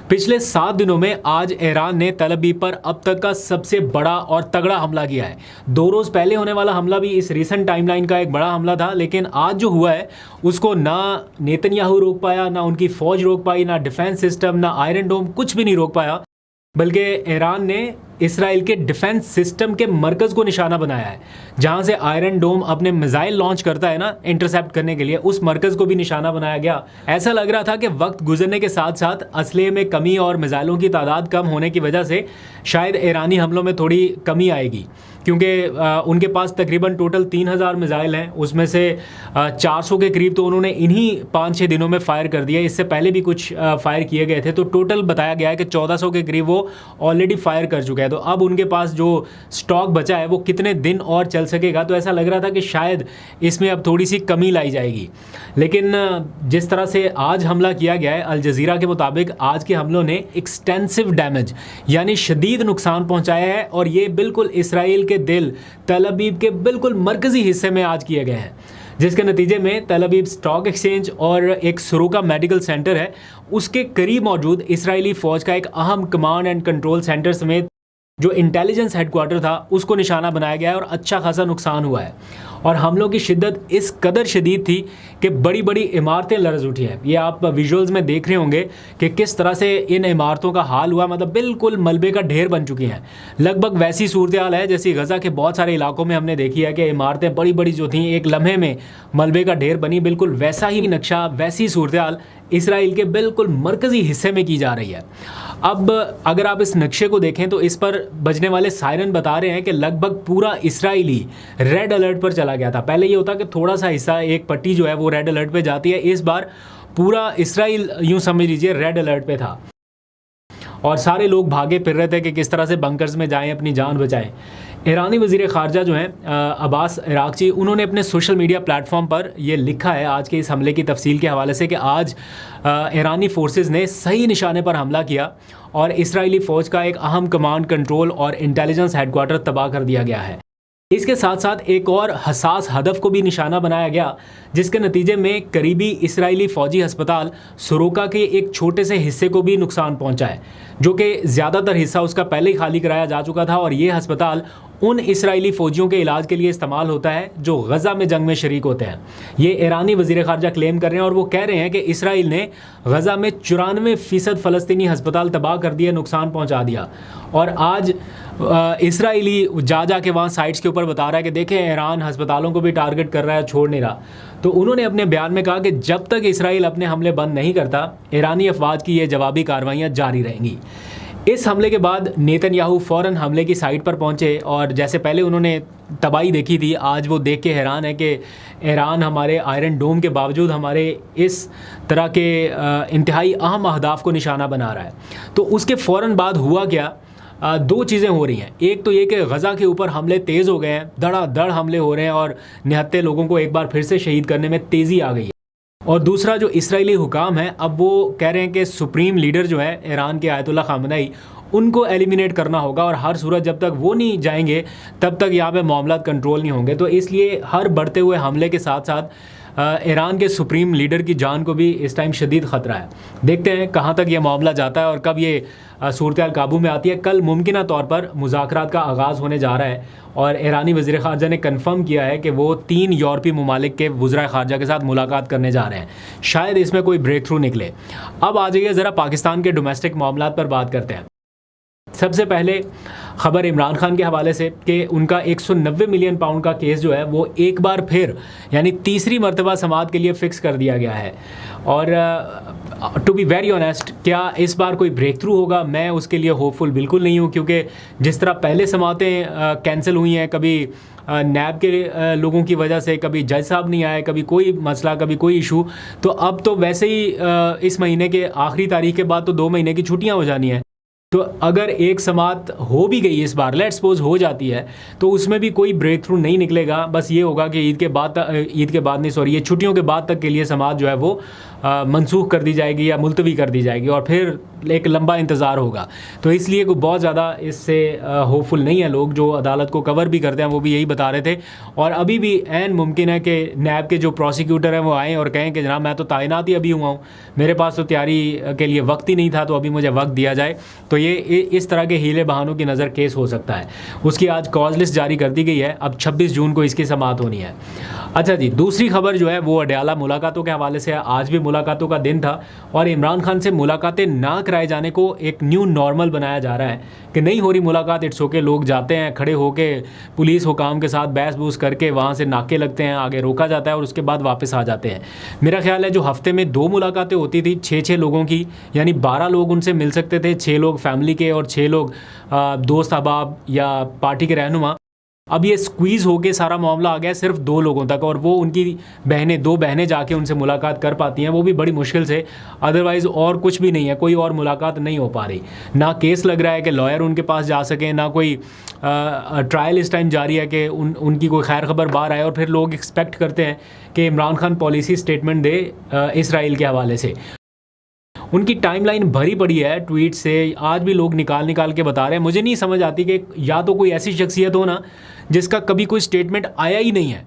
पिछले 7 दिनों में आज ईरान ने तल अवीव पर अब तक का सबसे बड़ा और तगड़ा हमला किया है। 2 रोज़ पहले होने वाला हमला भी इस रीसेंट टाइमलाइन का एक बड़ा हमला था, लेकिन आज जो हुआ है उसको ना नेतन्याहू रोक पाया, ना उनकी फौज रोक पाई, ना डिफेंस सिस्टम, ना आयरन डोम, कुछ भी नहीं रोक पाया। बल्कि ईरान ने इसराइल के डिफेंस सिस्टम के मरकज को निशाना बनाया है, जहां से आयरन डोम अपने मिसाइल लॉन्च करता है ना इंटरसेप्ट करने के लिए, उस मरकज को भी निशाना बनाया गया। ऐसा लग रहा था कि वक्त गुजरने के साथ साथ असले में कमी और मिसाइलों की तादाद कम होने की वजह से शायद ईरानी हमलों में थोड़ी कमी आएगी, क्योंकि उनके पास तकरीबन टोटल 3000 मिसाइल हैं, उसमें से 400 के करीब तो उन्होंने इन्हीं 5-6 दिनों में फायर कर दिया। इससे पहले भी कुछ फायर किए गए थे, तो टोटल बताया गया है कि 1400 के करीब वो ऑलरेडी फायर कर चुके हैं। तो अब उनके पास जो स्टॉक बचा है वो कितने दिन और चल सकेगा, तो ऐसा लग रहा था कि शायद इसमें अब थोड़ी सी कमी लाई जाएगी। लेकिन जिस तरह से आज हमला किया गया है, अल जज़ीरा के मुताबिक आज के हमलों ने एक्सटेंसिव डैमेज यानी शदीद नुकसान पहुंचाया है, और ये बिल्कुल इसराइल के दिल तल अवीव के बिल्कुल मरकजी हिस्से में आज किए गए हैं, जिसके नतीजे में तल अवीव स्टॉक एक्सचेंज और एक सुरोका मेडिकल सेंटर है, उसके करीब मौजूद इसराइली फ़ौज का एक अहम कमांड एंड कंट्रोल सेंटर समेत जो इंटेलिजेंस हेडक्वार्टर था उसको निशाना बनाया गया है, और अच्छा खासा नुकसान हुआ है। और हमलों की शिद्दत इस कदर शदीद थी कि बड़ी बड़ी इमारतें लर्ज़ उठी हैं। ये आप विजुअल्स में देख रहे होंगे कि किस तरह से इन इमारतों का हाल हुआ, मतलब बिल्कुल मलबे का ढेर बन चुकी हैं। लगभग वैसी सूरत हाल है जैसी गज़ा के बहुत सारे इलाकों में हमने देखी है कि इमारतें बड़ी बड़ी जो थीं एक लम्हे में मलबे का ढेर बनी। बिल्कुल वैसा ही नक्शा, वैसी सूरत हाल इसराइल के बिल्कुल मरकज़ी हिस्से में की जा रही है। अब अगर आप इस नक्शे को देखें तो इस पर बजने वाले सायरन बता रहे हैं कि लगभग पूरा इसराइली रेड अलर्ट पर चला गया था। पहले ये होता कि थोड़ा सा हिस्सा, एक पट्टी जो है वो रेड अलर्ट पे जाती है, इस बार पूरा इसराइल यूं समझ लीजिए रेड अलर्ट पे था, और सारे लोग भागे फिर रहे थे कि किस तरह से बंकर्स में जाएं, अपनी जान बचाएं। ईरानी वज़ीर ख़ारजा जो हैं अब्बास अराग़ची, उन्होंने अपने सोशल मीडिया प्लेटफॉर्म पर ये लिखा है आज के इस हमले की तफसील के हवाले से कि आज ईरानी फोर्सेस ने सही निशाने पर हमला किया और इसराइली फ़ौज का एक अहम कमांड, कंट्रोल और इंटेलिजेंस हेडक्वार्टर तबाह कर दिया गया है। इसके साथ साथ एक और हसास हदफ को भी निशाना बनाया गया, जिसके नतीजे में करीबी इसराइली फ़ौजी अस्पताल सुरोका के एक छोटे से हिस्से को भी नुकसान पहुंचा है, जो कि ज़्यादातर हिस्सा उसका पहले ही खाली कराया जा चुका था। और ये अस्पताल उन इसराइली फ़ौजियों के इलाज के लिए इस्तेमाल होता है जो गज़ा में जंग में शरीक होते हैं। ये ईरानी वज़ीर ख़ारजा क्लेम कर रहे हैं, और वो कह रहे हैं कि इसराइल ने गज़ा में 94% फ़लस्तीनी अस्पताल तबाह कर दिए, नुकसान पहुँचा दिया। और आज इसराइली जा के वहाँ साइट्स के ऊपर बता रहा है कि देखें ईरान अस्पतालों को भी टारगेट कर रहा है, छोड़ नहीं रहा। तो उन्होंने अपने बयान में कहा कि जब तक इसराइल अपने हमले बंद नहीं करता, ईरानी अफवाज की ये जवाबी कार्रवाइयाँ जारी रहेंगी। इस हमले के बाद नेतन्याहू फ़ौरन हमले की साइट पर पहुंचे, और जैसे पहले उन्होंने तबाही देखी थी, आज वो देख के हैरान है कि ईरान हमारे आयरन डोम के बावजूद हमारे इस तरह के इंतहाई अहम अहदाफ को निशाना बना रहा है। तो उसके फ़ौरन बाद हुआ क्या, 2 चीज़ें हो रही हैं। एक तो ये कि गज़ा के ऊपर हमले तेज़ हो गए हैं, धड़ाधड़ हमले हो रहे हैं, और निहत्ते लोगों को एक बार फिर से शहीद करने में तेज़ी आ गई है। और दूसरा, जो इसराइली हुकाम है, अब वो कह रहे हैं कि सुप्रीम लीडर जो है ईरान के आयतुल्ला ख़ामेनी, उनको एलिमिनेट करना होगा, और हर सूरत जब तक वो नहीं जाएंगे तब तक यहाँ पे मामला कंट्रोल नहीं होंगे। तो इसलिए हर बढ़ते हुए हमले के साथ साथ ईरान के सुप्रीम लीडर की जान को भी इस टाइम शदीद ख़तरा है। देखते हैं कहाँ तक ये मामला जाता है और कब ये सूरत हाल काबू में आती है। कल मुमकिना तौर पर मुज़ाकरात का आगाज़ होने जा रहा है, और ईरानी वज़ीर ख़ारजा ने कन्फर्म किया है कि वो 3 यूरोपीय ममालिक के वज़राए ख़ारजा के साथ मुलाकात करने जा रहे हैं। शायद इसमें कोई ब्रेक थ्रू निकले। अब आ जाइए ज़रा पाकिस्तान के डोमेस्टिक मामलात पर बात करते हैं। सबसे पहले ख़बर इमरान खान के हवाले से कि उनका 190 मिलियन पाउंड का केस जो है वो एक बार फिर यानी तीसरी मरतबा समाअत के लिए फ़िक्स कर दिया गया है। और टू बी वेरी ऑनेस्ट, क्या इस बार कोई ब्रेक थ्रू होगा? मैं उसके लिए होपफुल बिल्कुल नहीं हूँ, क्योंकि जिस तरह पहले समाअतें कैंसिल हुई हैं, कभी नैब के लोगों की वजह से, कभी जज साहब नहीं आए, कभी कोई मसला, कभी कोई इशू, तो अब तो वैसे ही इस महीने के आखिरी तारीख के बाद तो 2 महीने की छुट्टियाँ हो जानी हैं। तो अगर एक समाअत हो भी गई इस बार, लेट्स सपोज हो जाती है, तो उसमें भी कोई ब्रेक थ्रू नहीं निकलेगा। बस ये होगा कि ईद के बाद नहीं, सॉरी, ये छुट्टियों के बाद तक के लिए समाअत जो है वो मनसूख कर दी जाएगी या मुलतवी कर दी जाएगी और फिर एक लंबा इंतज़ार होगा। तो इसलिए कोई बहुत ज़्यादा इससे होपफुल नहीं है। लोग जो अदालत को कवर भी करते हैं वो भी यही बता रहे थे। और अभी भी ऐन मुमकिन है कि नैब के जो प्रोसिक्यूटर हैं वो आएँ और कहें कि जनाब मैं तो तैनात ही अभी हुआ हूँ, मेरे पास तो तैयारी के लिए वक्त ही नहीं था, तो अभी मुझे वक्त दिया जाए। तो ये इस तरह के हीले बहानों की नज़र केस हो सकता है। उसकी आज कॉज लिस्ट जारी कर दी गई है। अब 26 जून को इसकी समाअत होनी है। अच्छा जी, दूसरी खबर जो है वो अडयाला मुलाकातों के हवाले से है। आज भी मुलाकातों का दिन था और इमरान खान से मुलाकातें ना कराए जाने को एक न्यू नॉर्मल बनाया जा रहा है कि नहीं हो रही मुलाकात, इट्स ओके। लोग जाते हैं, खड़े होके पुलिस हुकाम के साथ बहस बूस करके वहाँ से नाके लगते हैं, आगे रोका जाता है और उसके बाद वापस आ जाते हैं। मेरा ख्याल है जो हफ्ते में 2 मुलाकातें होती थी 6-6 लोगों की, यानी 12 लोग उनसे मिल सकते थे, 6 लोग फैमिली के और 6 लोग दोस्त अहबाब या पार्टी के रहनुमा। अब ये स्क्वीज़ होके सारा मामला आ गया सिर्फ 2 लोगों तक, और वो उनकी बहनें 2 बहनें जाके उनसे मुलाकात कर पाती हैं, वो भी बड़ी मुश्किल से। अदरवाइज़ और कुछ भी नहीं है, कोई और मुलाकात नहीं हो पा रही। ना केस लग रहा है कि लॉयर उनके पास जा सकें, ना कोई ट्रायल इस टाइम जारी है कि उनकी कोई खैर खबर बाहर आए। और फिर लोग एक्सपेक्ट करते हैं कि इमरान खान पॉलिसी स्टेटमेंट दे इसराइल के हवाले से। उनकी टाइमलाइन भरी पड़ी है ट्वीट से, आज भी लोग निकाल के बता रहे हैं। मुझे नहीं समझ आती कि या तो कोई ऐसी शख्सियत हो ना जिसका कभी कोई स्टेटमेंट आया ही नहीं है,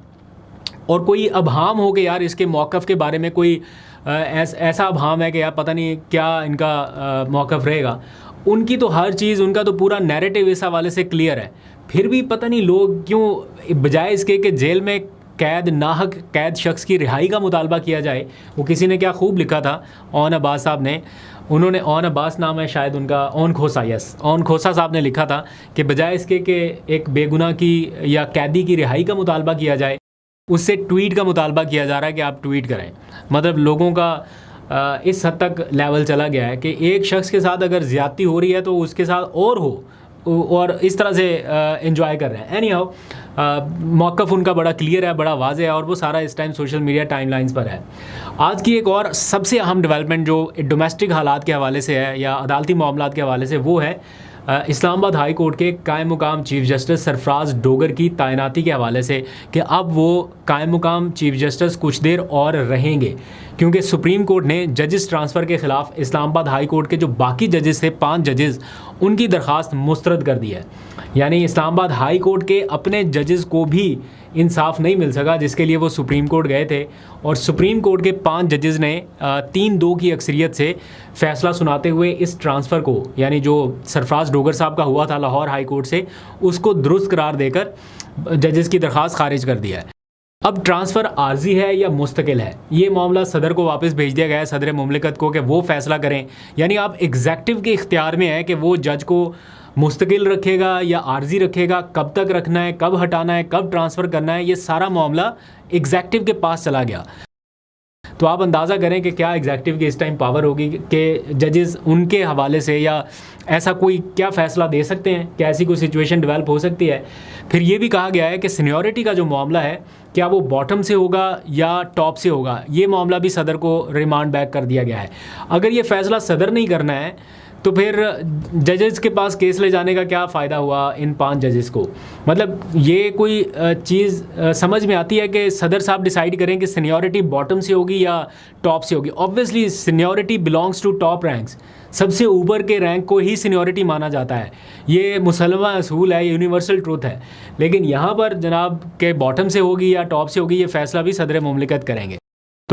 और कोई अभाम हो कि यार इसके मौक़िफ़ के बारे में कोई ऐसा अभाम है कि यार पता नहीं क्या इनका मौक़िफ़ रहेगा। उनकी तो हर चीज़, उनका तो पूरा नैरेटिव इस हवाले से क्लियर है। फिर भी पता नहीं लोग क्यों बजाय इसके कि जेल में कैद, नाहक कैद शख्स की रिहाई का मुतालबा किया जाए। वो किसी ने क्या खूब लिखा था, ओन अब्बास साहब ने, उन्होंने, ओन अब्बास नाम है शायद उनका, ओन खोसा, यस, ओन खोसा साहब ने लिखा था कि बजाय इसके कि एक बेगुनाह की या कैदी की रिहाई का मुतालबा किया जाए, उससे ट्वीट का मुतालबा किया जा रहा है कि आप ट्वीट करें। मतलब लोगों का इस हद तक लेवल चला गया है कि एक शख्स के साथ अगर ज़्यादती हो रही है तो उसके साथ और हो, और इस तरह से एंजॉय कर रहे हैं। एनी हाउ मौक़िफ़ उनका बड़ा क्लियर है, बड़ा वाज़ेह है, और वो सारा इस टाइम सोशल मीडिया टाइमलाइंस पर है। आज की एक और सबसे अहम डेवलपमेंट जो डोमेस्टिक हालात के हवाले से है या अदालती मामलात के हवाले से, वो है इस्लामाबाद हाई कोर्ट के कायम मुकाम चीफ जस्टिस सरफराज डोगर की तैनाती के हवाले से कि अब वो कायम मुकाम चीफ जस्टिस कुछ देर और रहेंगे, क्योंकि सुप्रीम कोर्ट ने जजेस ट्रांसफ़र के ख़िलाफ़ इस्लामाबाद हाई कोर्ट के जो बाकी जजेस थे 5 जजेस, उनकी दरख्वास्त मुस्तरद कर दी है। यानी इस्लामाबाद हाई कोर्ट के अपने जजेस को भी इंसाफ नहीं मिल सका जिसके लिए वो सुप्रीम कोर्ट गए थे, और सुप्रीम कोर्ट के 5 जजेस ने 3-2 की अक्सरियत से फ़ैसला सुनाते हुए इस ट्रांसफ़र को, यानी जो सरफराज डोगर साहब का हुआ था लाहौर हाई कोर्ट से, उसको दुरुस्त करार देकर जजेस की दरख्वास्त खारिज कर दिया है। अब ट्रांसफ़र आर्जी है या मुस्तकिल है, ये मामला सदर को वापस भेज दिया गया है, सदर मुमलिकत को, कि वो फ़ैसला करें। यानी आप एग्जेक्टिव के इख्तियार में है कि वो जज को मुस्तकिल रखेगा या आर्जी रखेगा, कब तक रखना है, कब हटाना है, कब ट्रांसफ़र करना है, ये सारा मामला एग्जेक्टिव के पास चला गया। तो आप अंदाज़ा करें कि क्या एग्जेक्टिव की इस टाइम पावर होगी कि जजेस उनके हवाले से या ऐसा कोई क्या फ़ैसला दे सकते हैं, क्या ऐसी कोई सिचुएशन डेवलप हो सकती है। फिर ये भी कहा गया है कि सीनियरिटी का जो मामला है, क्या वो बॉटम से होगा या टॉप से होगा, ये मामला भी सदर को रिमांड बैक कर दिया गया है। अगर ये फ़ैसला सदर नहीं करना है तो फिर जजेस के पास केस ले जाने का क्या फ़ायदा हुआ इन 5 जजेस को। मतलब ये कोई चीज़ समझ में आती है कि सदर साहब डिसाइड करें कि सीनियरिटी बॉटम से होगी या टॉप से होगी। Obviously seniority belongs to top ranks, सबसे ऊपर के रैंक को ही सीनियरिटी माना जाता है। ये मुसलमा असूल है, यूनिवर्सल ट्रूथ है। लेकिन यहाँ पर जनाब के बॉटम से होगी या टॉप से होगी, ये फ़ैसला भी सदर मुमलिकत करेंगे।